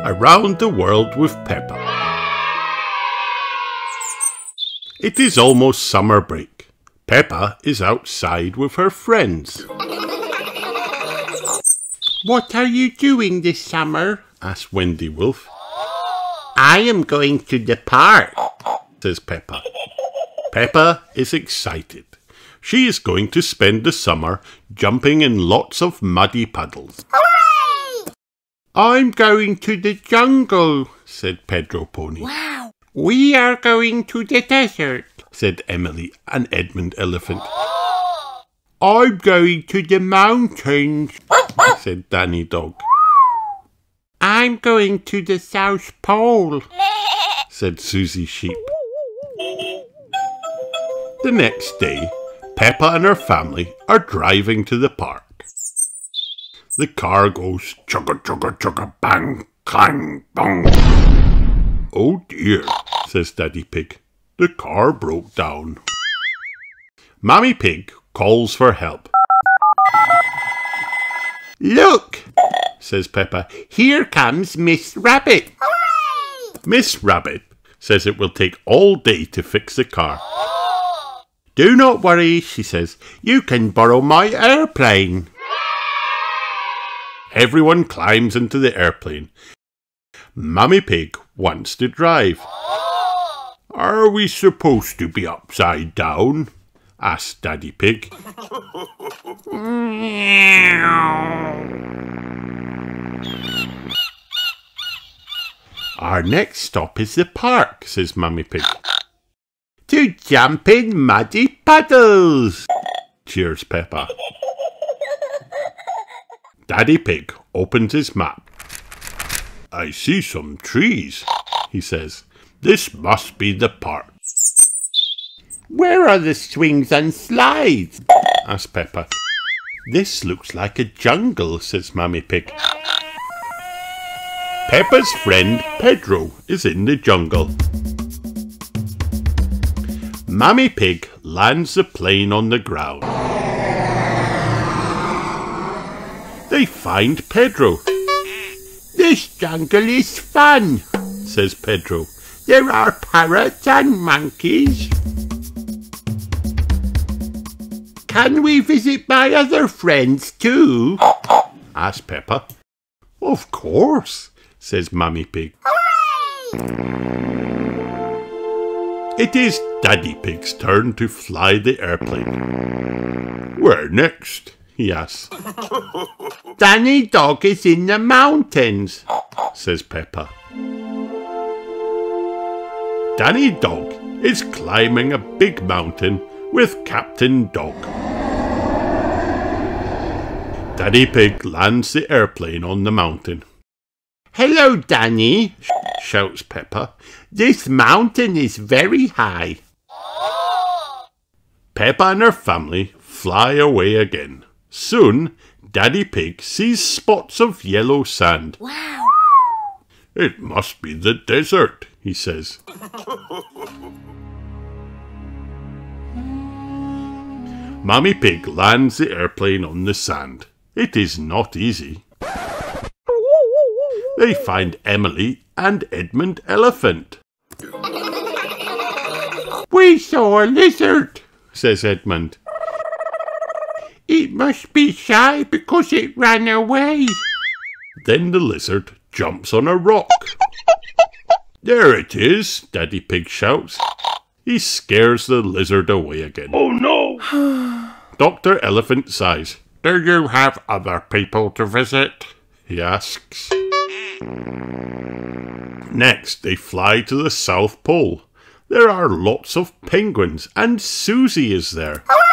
Around the World with Peppa. It is almost summer break. Peppa is outside with her friends. What are you doing this summer? Asked Wendy Wolf. I am going to the park, says Peppa. Peppa is excited. She is going to spend the summer jumping in lots of muddy puddles. Hooray! I'm going to the jungle, said Pedro Pony. Wow! We are going to the desert, said Emily and Edmund Elephant. I'm going to the mountains, said Danny Dog. I'm going to the South Pole, said Susie Sheep. The next day, Peppa and her family are driving to the park. The car goes chugga chugga chugga bang clang bong. Oh dear, says Daddy Pig. The car broke down. Mammy Pig calls for help. Look, says Peppa. Here comes Miss Rabbit. Hooray! Miss Rabbit says it will take all day to fix the car. Do not worry, she says. You can borrow my airplane. Everyone climbs into the airplane. Mummy Pig wants to drive. Are we supposed to be upside down? Asked Daddy Pig. Our next stop is the park, says Mummy Pig. To jump in muddy puddles, cheers Peppa. Daddy Pig opens his map. I see some trees, he says. This must be the park. Where are the swings and slides? asked Peppa. This looks like a jungle, says Mummy Pig. Peppa's friend Pedro is in the jungle. Mummy Pig lands the plane on the ground. They find Pedro. This jungle is fun, says Pedro. There are parrots and monkeys. Can we visit my other friends too? asked Peppa. Of course, says Mummy Pig. It is Daddy Pig's turn to fly the airplane. Where next? he asks. Danny Dog is in the mountains, says Peppa. Danny Dog is climbing a big mountain with Captain Dog. Daddy Pig lands the airplane on the mountain. Hello, Danny, shouts Peppa. This mountain is very high. Peppa and her family fly away again. Soon, Daddy Pig sees spots of yellow sand. Wow! It must be the desert, he says. Mummy Pig lands the airplane on the sand. It is not easy. They find Emily and Edmund Elephant. We saw a lizard, says Edmund. It must be shy because it ran away. Then the lizard jumps on a rock. There it is, Daddy Pig shouts. He scares the lizard away again. Oh no! Dr. Elephant sighs. Do you have other people to visit? he asks. Next, they fly to the South Pole. There are lots of penguins and Susie is there. Hooray!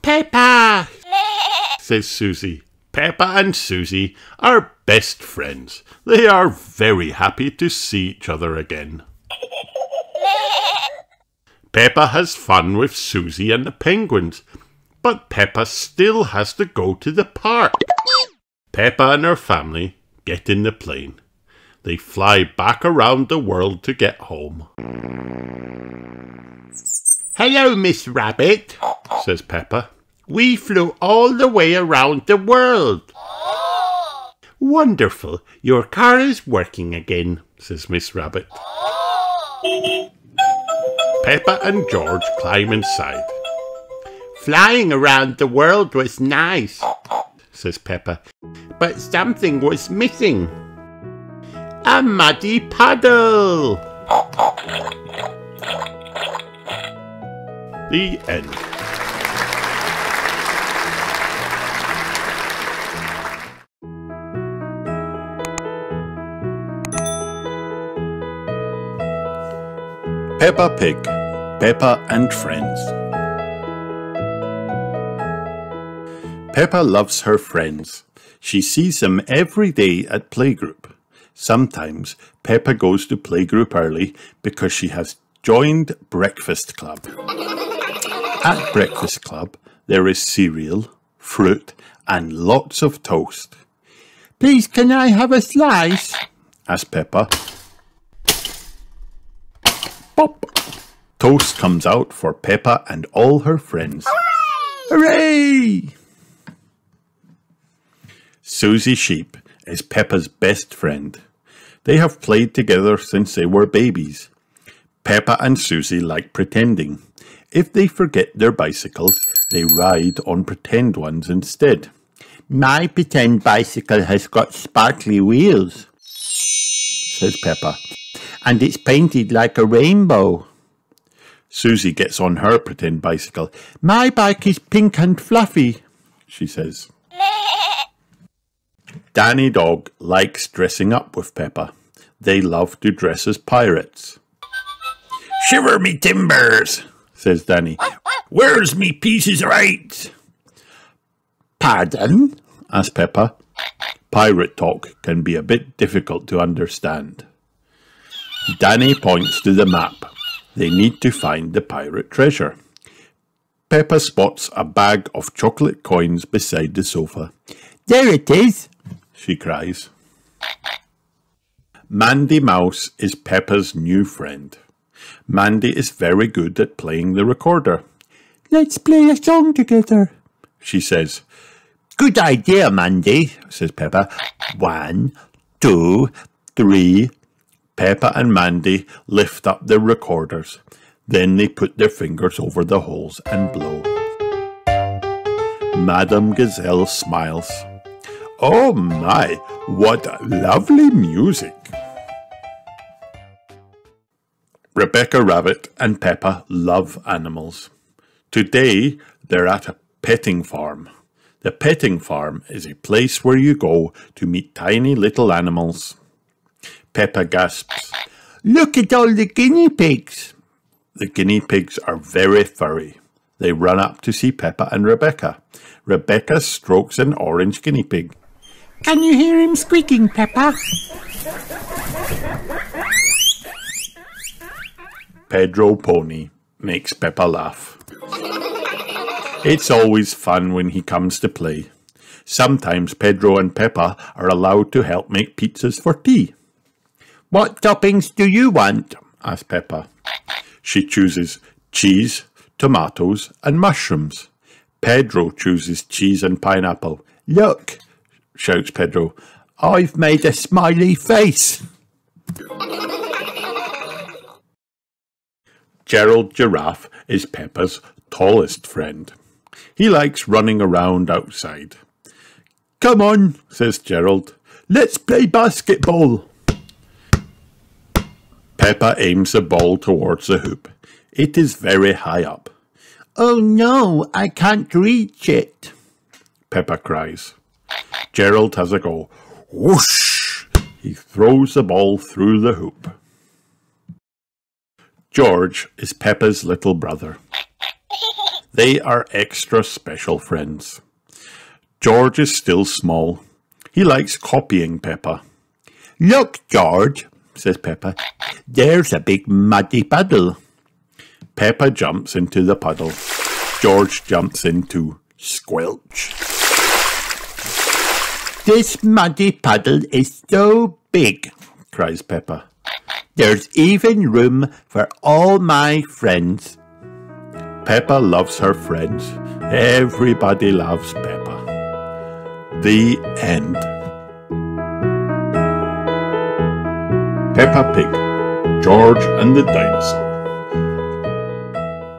Peppa, says Susie. Peppa and Susie are best friends. They are very happy to see each other again. Peppa has fun with Susie and the penguins, but Peppa still has to go to the park. Peppa and her family get in the plane. They fly back around the world to get home. Hello, Miss Rabbit, says Peppa. We flew all the way around the world. Wonderful, your car is working again, says Miss Rabbit. Peppa and George climb inside. Flying around the world was nice, says Peppa, but something was missing. A muddy puddle. The end. Peppa Pig, Peppa and Friends. Peppa loves her friends. She sees them every day at playgroup. Sometimes Peppa goes to playgroup early because she has joined Breakfast Club. At Breakfast Club, there is cereal, fruit, and lots of toast. Please, can I have a slice? Asks Peppa. Pop! Toast comes out for Peppa and all her friends. Hooray! Susie Sheep is Peppa's best friend. They have played together since they were babies. Peppa and Susie like pretending. If they forget their bicycles, they ride on pretend ones instead. My pretend bicycle has got sparkly wheels, says Peppa. And it's painted like a rainbow. Susie gets on her pretend bicycle. My bike is pink and fluffy, she says. Danny Dog likes dressing up with Peppa. They love to dress as pirates. Shiver me timbers, says Danny. Where's me pieces right? Pardon? asks Peppa. Pirate talk can be a bit difficult to understand. Danny points to the map. They need to find the pirate treasure. Peppa spots a bag of chocolate coins beside the sofa. There it is, she cries. Mandy Mouse is Peppa's new friend. Mandy is very good at playing the recorder. Let's play a song together, she says. Good idea, Mandy, says Peppa. 1, 2, 3. Peppa and Mandy lift up their recorders. Then they put their fingers over the holes and blow. Madame Gazelle smiles. Oh my, what lovely music! Rebecca Rabbit and Peppa love animals. Today they're at a petting farm. The petting farm is a place where you go to meet tiny little animals. Peppa gasps. Look at all the guinea pigs. The guinea pigs are very furry. They run up to see Peppa and Rebecca. Rebecca strokes an orange guinea pig. Can you hear him squeaking, Peppa? Pedro Pony makes Peppa laugh. It's always fun when he comes to play. Sometimes Pedro and Peppa are allowed to help make pizzas for tea. What toppings do you want? asks Peppa. She chooses cheese, tomatoes and mushrooms. Pedro chooses cheese and pineapple. Look, shouts Pedro. I've made a smiley face. Gerald Giraffe is Peppa's tallest friend. He likes running around outside. Come on, says Gerald. Let's play basketball. Peppa aims the ball towards the hoop. It is very high up. Oh no, I can't reach it, Peppa cries. Gerald has a go. Whoosh! He throws the ball through the hoop. George is Peppa's little brother. They are extra special friends. George is still small. He likes copying Peppa. Look, George, says Peppa. There's a big muddy puddle. Peppa jumps into the puddle. George jumps in too. Squelch. This muddy puddle is so big, cries Peppa. There's even room for all my friends. Peppa loves her friends. Everybody loves Peppa. The end. Peppa Pig, George and the Dinosaur.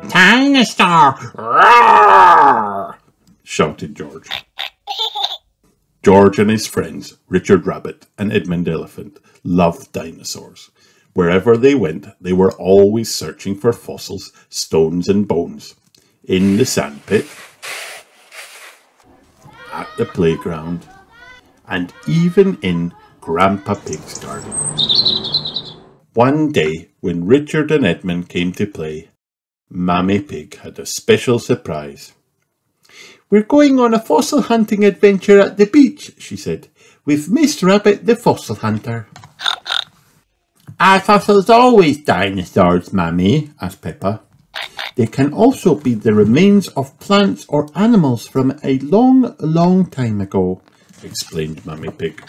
Dinosaur! Roar! Shouted George. George and his friends, Richard Rabbit and Edmund Elephant, loved dinosaurs. Wherever they went, they were always searching for fossils, stones and bones. In the sandpit, at the playground, and even in Grandpa Pig's garden. One day, when Richard and Edmund came to play, Mammy Pig had a special surprise. "We're going on a fossil hunting adventure at the beach," she said, "with Miss Rabbit the fossil hunter." "Are fossils always dinosaurs, Mammy?" asked Peppa. "They can also be the remains of plants or animals from a long, long time ago," explained Mammy Pig.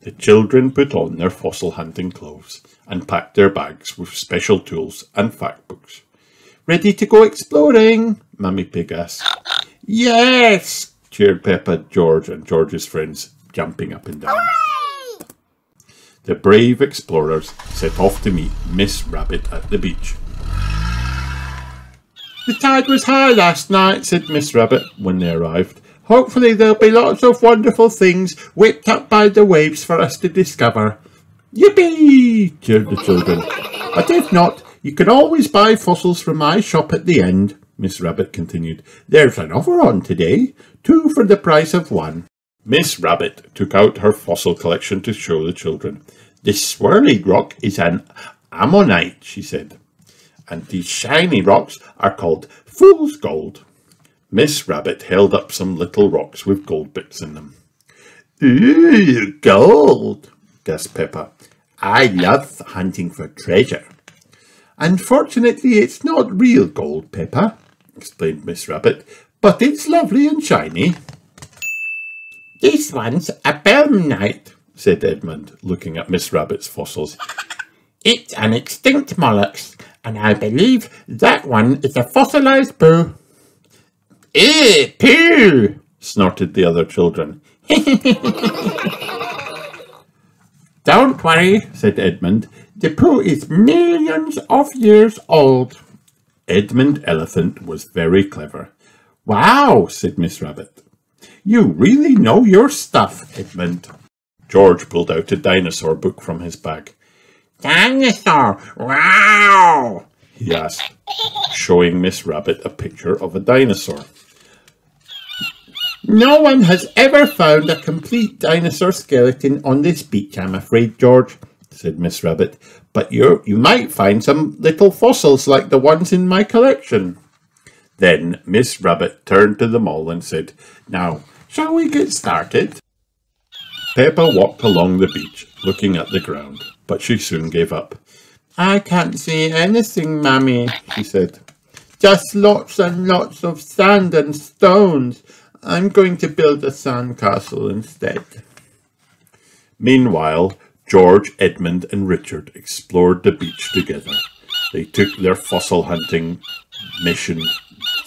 The children put on their fossil hunting clothes and packed their bags with special tools and fact books. "Ready to go exploring?" Mammy Pig asked. "Yes!" cheered Peppa, George and George's friends, jumping up and down. Hooray! The brave explorers set off to meet Miss Rabbit at the beach. "The tide was high last night," said Miss Rabbit when they arrived. "Hopefully there'll be lots of wonderful things whipped up by the waves for us to discover." "Yippee!" cheered the children. "But if not, you can always buy fossils from my shop at the end," Miss Rabbit continued. "There's an offer on today, 2 for the price of 1. Miss Rabbit took out her fossil collection to show the children. "This swirly rock is an ammonite," she said, "and these shiny rocks are called fool's gold." Miss Rabbit held up some little rocks with gold bits in them. "Ooh, gold!" gasped Peppa. "I love hunting for treasure." "Unfortunately, it's not real gold, Peppa," explained Miss Rabbit, "but it's lovely and shiny." "This one's a belemnite," said Edmund, looking at Miss Rabbit's fossils. "It's an extinct mollusk, and I believe that one is a fossilized poo." "Eh, poo!" snorted the other children. "Don't worry," said Edmund. "The poo is millions of years old." Edmund Elephant was very clever. "Wow," said Miss Rabbit. "You really know your stuff, Edmund." George pulled out a dinosaur book from his bag. "Dinosaur! Wow!" he asked, showing Miss Rabbit a picture of a dinosaur. "No one has ever found a complete dinosaur skeleton on this beach, I'm afraid, George," said Miss Rabbit. "But you might find some little fossils like the ones in my collection." Then Miss Rabbit turned to them all and said, "Now, shall we get started?" Peppa walked along the beach, looking at the ground, but she soon gave up. "I can't see anything, Mammy," she said. "Just lots and lots of sand and stones. I'm going to build a sandcastle instead." Meanwhile, George, Edmund and Richard explored the beach together. They took their fossil hunting mission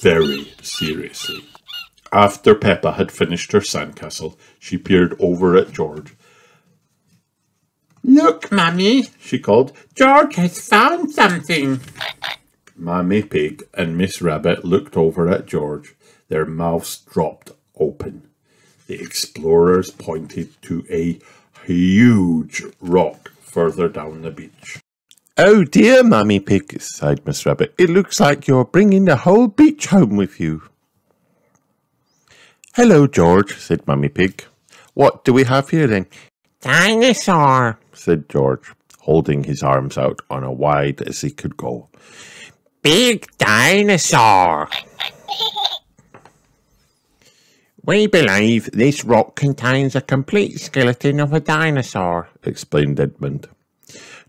very seriously. After Peppa had finished her sandcastle, she peered over at George. "Look, Mammy," she called. "George has found something." Mammy Pig and Miss Rabbit looked over at George. Their mouths dropped open. The explorers pointed to a huge rock further down the beach. "Oh dear, Mammy Pig," sighed Miss Rabbit. "It looks like you're bringing the whole beach home with you." "Hello, George," said Mammy Pig. "What do we have here then?" Dinosaur, said George, holding his arms out on as wide as he could go. big dinosaur. We believe this rock contains a complete skeleton of a dinosaur, explained Edmund.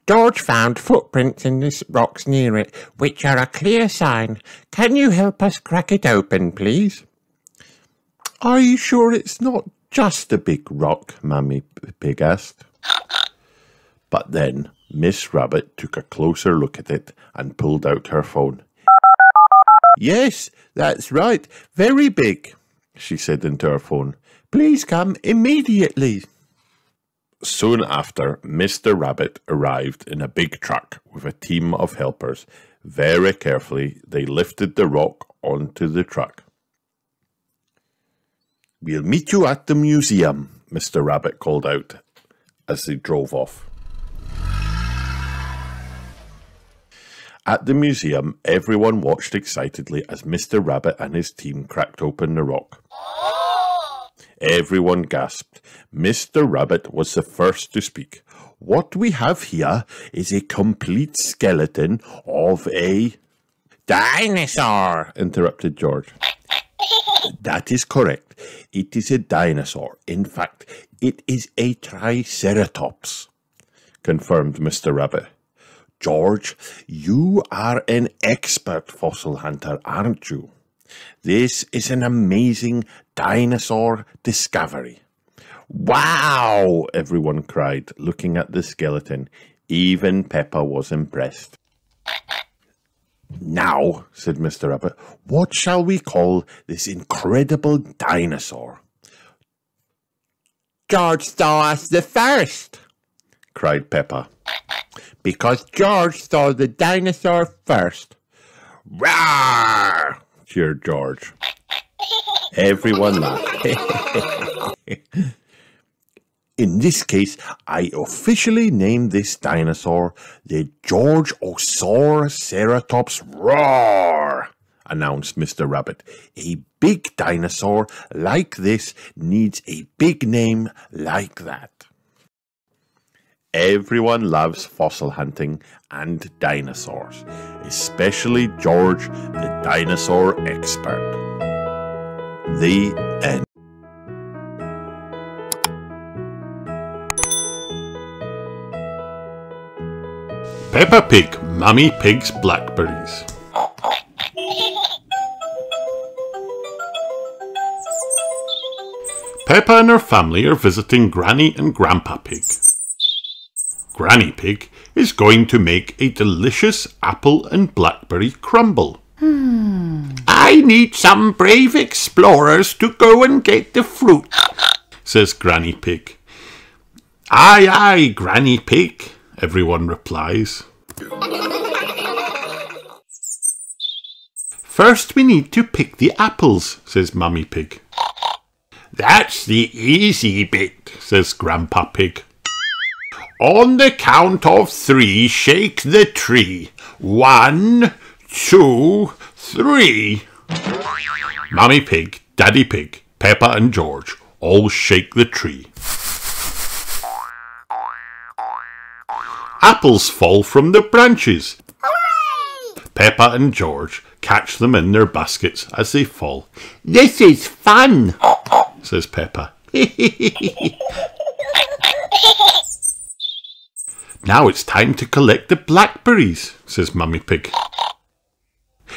George found footprints in the rocks near it, which are a clear sign. Can you help us crack it open, please? Are you sure it's not just a big rock? Mammy Pig asked. But then Miss Rabbit took a closer look at it and pulled out her phone. Yes, that's right, very big, she said into her phone. Please come immediately. Soon after, Mr. Rabbit arrived in a big truck with a team of helpers. Very carefully, they lifted the rock onto the truck. "We'll meet you at the museum," Mr. Rabbit called out as they drove off. At the museum, everyone watched excitedly as Mr. Rabbit and his team cracked open the rock. Everyone gasped. Mr. Rabbit was the first to speak. "What we have here is a complete skeleton of a—" Dinosaur! interrupted George. "That is correct. It is a dinosaur. In fact, it is a triceratops," confirmed Mr. Rabbit. "George, you are an expert fossil hunter, aren't you? This is an amazing dinosaur discovery." "Wow!" everyone cried, looking at the skeleton. Even Peppa was impressed. "Now," said Mr. Rabbit, "what shall we call this incredible dinosaur?" "George saw us the first," cried Peppa. "because George saw the dinosaur first." "Roar!" cheered George. Everyone laughed. "In this case, I officially name this dinosaur the George-osaurceratops Roar," announced Mr. Rabbit. "A big dinosaur like this needs a big name like that." Everyone loves fossil hunting and dinosaurs, especially George, the dinosaur expert. The end. Peppa Pig, Mummy Pig's Blackberries. Peppa and her family are visiting Granny and Grandpa Pig. Granny Pig is going to make a delicious apple and blackberry crumble. "I need some brave explorers to go and get the fruit," says Granny Pig. "Aye, aye, Granny Pig," everyone replies. "First we need to pick the apples," says Mummy Pig. "That's the easy bit," says Grandpa Pig. "On the count of 3, shake the tree. 1, 2, 3. Mummy Pig, Daddy Pig, Peppa and George all shake the tree. Apples fall from the branches. Hooray! Peppa and George catch them in their baskets as they fall. "This is fun," says Peppa. "Now it's time to collect the blackberries," says Mummy Pig.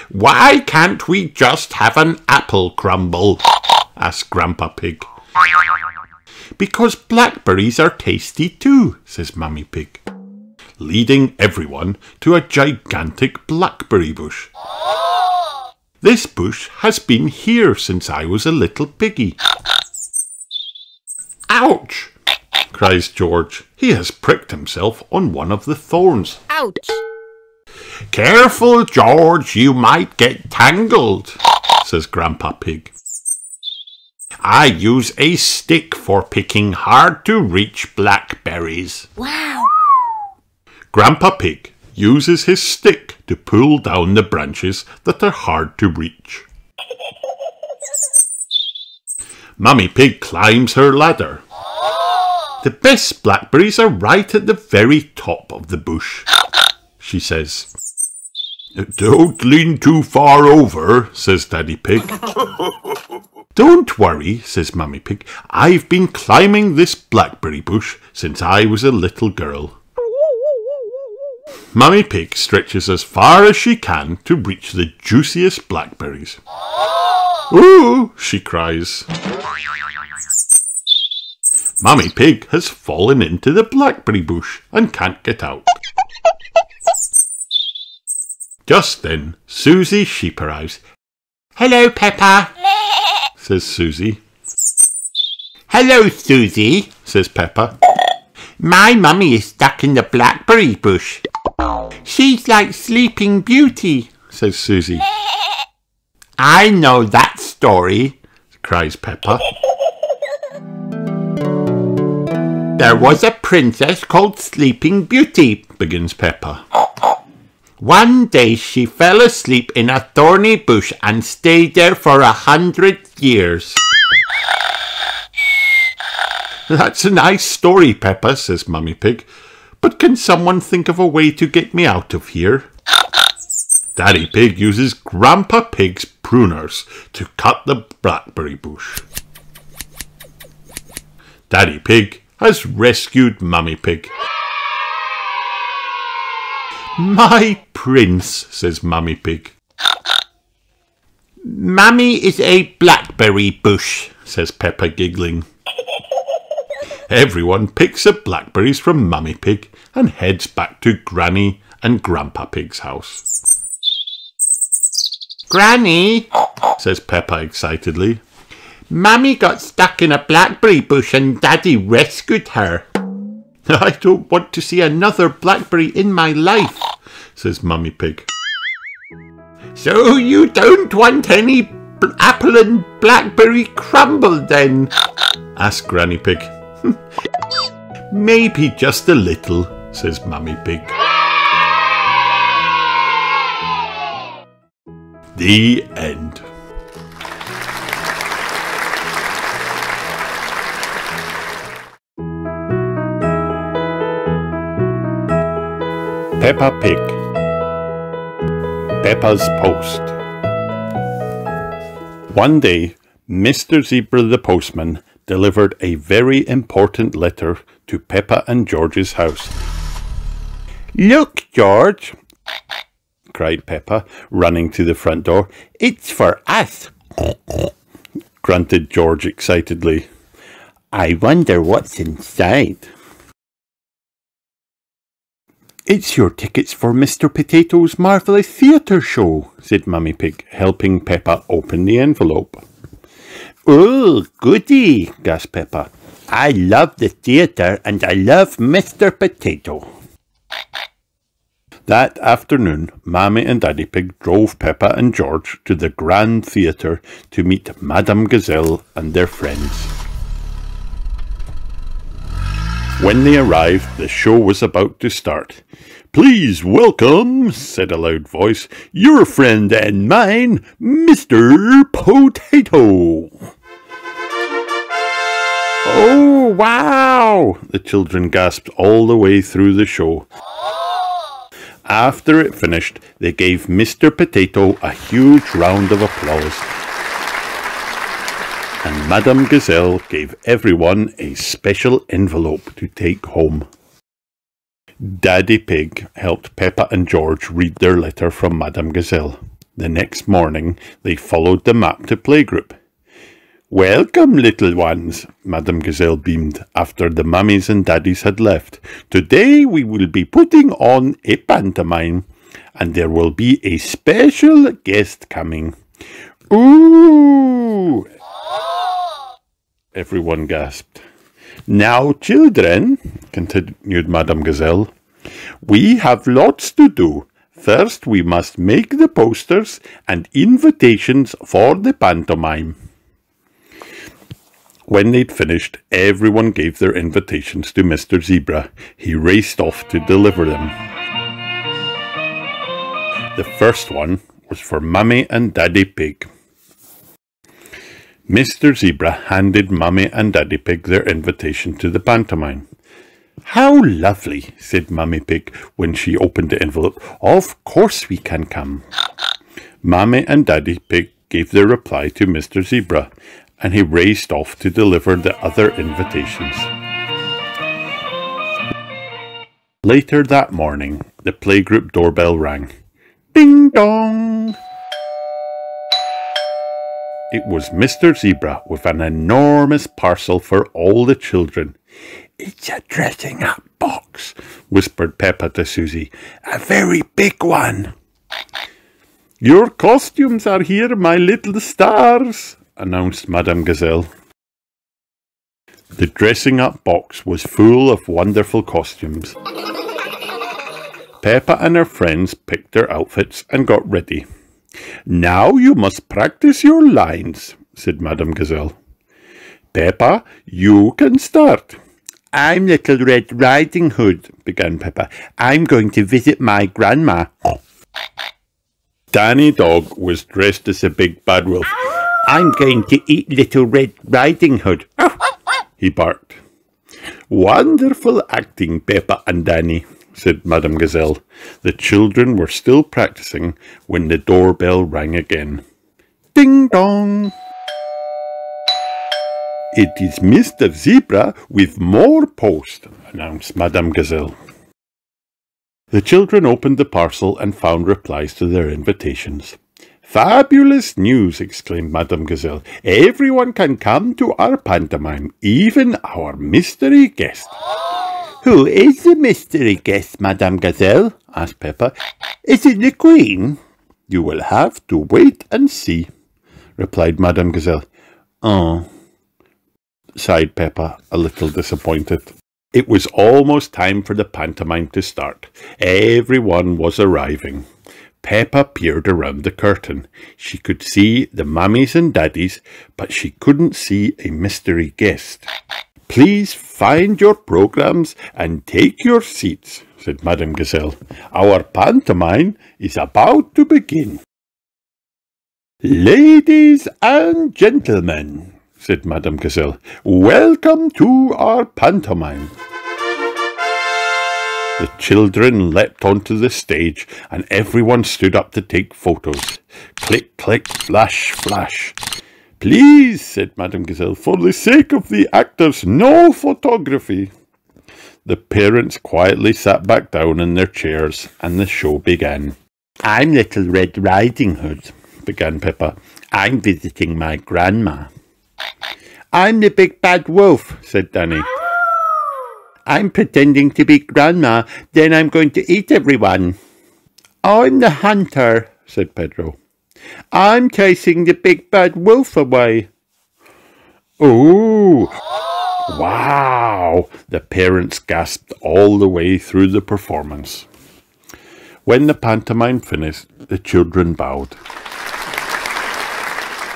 "Why can't we just have an apple crumble?" asks Grandpa Pig. "Because blackberries are tasty too," says Mummy Pig, leading everyone to a gigantic blackberry bush. "This bush has been here since I was a little piggy." "Ouch!" cries George. He has pricked himself on one of the thorns. "Ouch!" "Careful, George, you might get tangled," says Grandpa Pig. "I use a stick for picking hard-to-reach blackberries." "Wow!" Grandpa Pig uses his stick to pull down the branches that are hard to reach. Mummy Pig climbs her ladder. "The best blackberries are right at the very top of the bush," she says. "Don't lean too far over," says Daddy Pig. "Don't worry," says Mummy Pig. "I've been climbing this blackberry bush since I was a little girl." Mummy Pig stretches as far as she can to reach the juiciest blackberries. "Ooh!" she cries. Mummy Pig has fallen into the blackberry bush and can't get out. Just then, Susie Sheep arrives. "Hello, Peppa," says Susie. "Hello, Susie," says Peppa. My mummy is stuck in the blackberry bush. She's like Sleeping Beauty, says Susie. I know that story, cries Peppa. There was a princess called Sleeping Beauty, begins Peppa. One day she fell asleep in a thorny bush and stayed there for 100 years. That's a nice story, Peppa, says Mummy Pig. But can someone think of a way to get me out of here? Daddy Pig uses Grandpa Pig's pruners to cut the blackberry bush. Daddy Pig has rescued Mummy Pig. My prince, says Mummy Pig. Mummy is a blackberry bush, says Peppa, giggling. Everyone picks up blackberries from Mummy Pig and heads back to Granny and Grandpa Pig's house. Granny, says Peppa excitedly. Mummy got stuck in a blackberry bush and Daddy rescued her. I don't want to see another blackberry in my life, says Mummy Pig. So you don't want any apple and blackberry crumble then? asks Granny Pig. Maybe just a little, says Mummy Pig. The end. Peppa Pig. Peppa's Post. One day, Mr. Zebra the postman delivered a very important letter to Peppa and George's house. Look, George, cried Peppa, running to the front door. It's for us, grunted George excitedly. I wonder what's inside. It's your tickets for Mr. Potato's Marvellous Theatre Show, said Mummy Pig, helping Peppa open the envelope. Oh, goody, gasped Peppa. I love the theatre and I love Mr. Potato. That afternoon, Mammy and Daddy Pig drove Peppa and George to the Grand Theatre to meet Madame Gazelle and their friends. When they arrived, the show was about to start. Please welcome, said a loud voice, your friend and mine, Mr. Potato. Oh, wow, the children gasped all the way through the show. After it finished, they gave Mr. Potato a huge round of applause. And Madame Gazelle gave everyone a special envelope to take home. Daddy Pig helped Peppa and George read their letter from Madame Gazelle. The next morning, they followed the map to playgroup. Welcome, little ones, Madame Gazelle beamed after the mummies and daddies had left. Today we will be putting on a pantomime, and there will be a special guest coming. Ooh! Everyone gasped. Now, children, continued Madame Gazelle, we have lots to do. First, we must make the posters and invitations for the pantomime. When they'd finished, everyone gave their invitations to Mr. Zebra. He raced off to deliver them. The first one was for Mummy and Daddy Pig. Mr. Zebra handed Mummy and Daddy Pig their invitation to the pantomime. How lovely, said Mummy Pig when she opened the envelope. Of course we can come. Mummy and Daddy Pig gave their reply to Mr. Zebra, and he raced off to deliver the other invitations. Later that morning, the playgroup doorbell rang. Ding dong! It was Mr. Zebra with an enormous parcel for all the children. It's a dressing-up box, whispered Peppa to Susie. A very big one. Your costumes are here, my little stars, announced Madame Gazelle. The dressing-up box was full of wonderful costumes. Peppa and her friends picked their outfits and got ready. "Now you must practice your lines," said Madame Gazelle. "Peppa, you can start." "I'm Little Red Riding Hood," began Peppa. "I'm going to visit my grandma." Danny Dog was dressed as a big bad wolf. "I'm going to eat Little Red Riding Hood," he barked. "Wonderful acting, Peppa and Danny," said Madame Gazelle. The children were still practicing when the doorbell rang again. Ding dong! "It is Mr. Zebra with more post," announced Madame Gazelle. The children opened the parcel and found replies to their invitations. "Fabulous news!" exclaimed Madame Gazelle. "Everyone can come to our pantomime, even our mystery guest." "Who is the mystery guest, Madame Gazelle?" asked Peppa. "Is it the Queen?" "You will have to wait and see," replied Madame Gazelle. "Oh," sighed Peppa, a little disappointed. It was almost time for the pantomime to start. Everyone was arriving. Peppa peered around the curtain. She could see the mummies and daddies, but she couldn't see a mystery guest. "Please find your programs and take your seats," said Madame Gazelle. "Our pantomime is about to begin." "Ladies and gentlemen," said Madame Gazelle, "welcome to our pantomime." The children leapt onto the stage, and everyone stood up to take photos. Click, click, flash, flash. "Please," said Madame Gazelle, "for the sake of the actors, no photography." The parents quietly sat back down in their chairs, and the show began. "I'm Little Red Riding Hood," began Peppa. "I'm visiting my grandma." "I'm the big bad wolf," said Danny. "I'm pretending to be grandma, then I'm going to eat everyone." "I'm the hunter," said Pedro. "I'm chasing the big bad wolf away." "Oh, wow!" The parents gasped all the way through the performance. When the pantomime finished, the children bowed.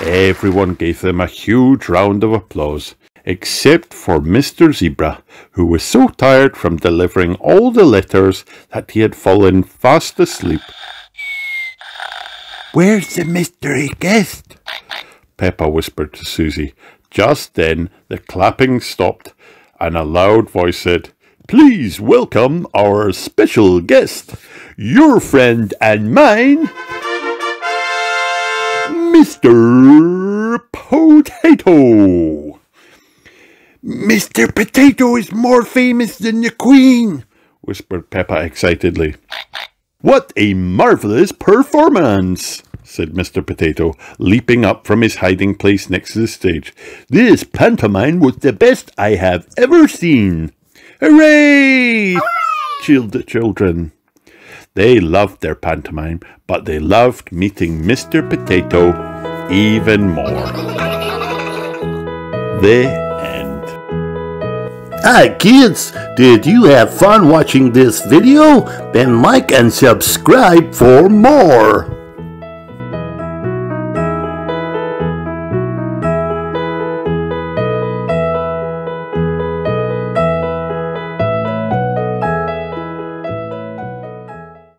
Everyone gave them a huge round of applause, except for Mr. Zebra, who was so tired from delivering all the letters that he had fallen fast asleep. "Where's the mystery guest?" Peppa whispered to Susie. Just then the clapping stopped, and a loud voice said, "Please welcome our special guest, your friend and mine, Mr. Potato." "Mr. Potato is more famous than the Queen," whispered Peppa excitedly. "What a marvellous performance," said Mr. Potato, leaping up from his hiding place next to the stage. "This pantomime was the best I have ever seen." "Hooray!" cheered the children. They loved their pantomime, but they loved meeting Mr. Potato even more. The end. Hi kids, did you have fun watching this video? Then like and subscribe for more.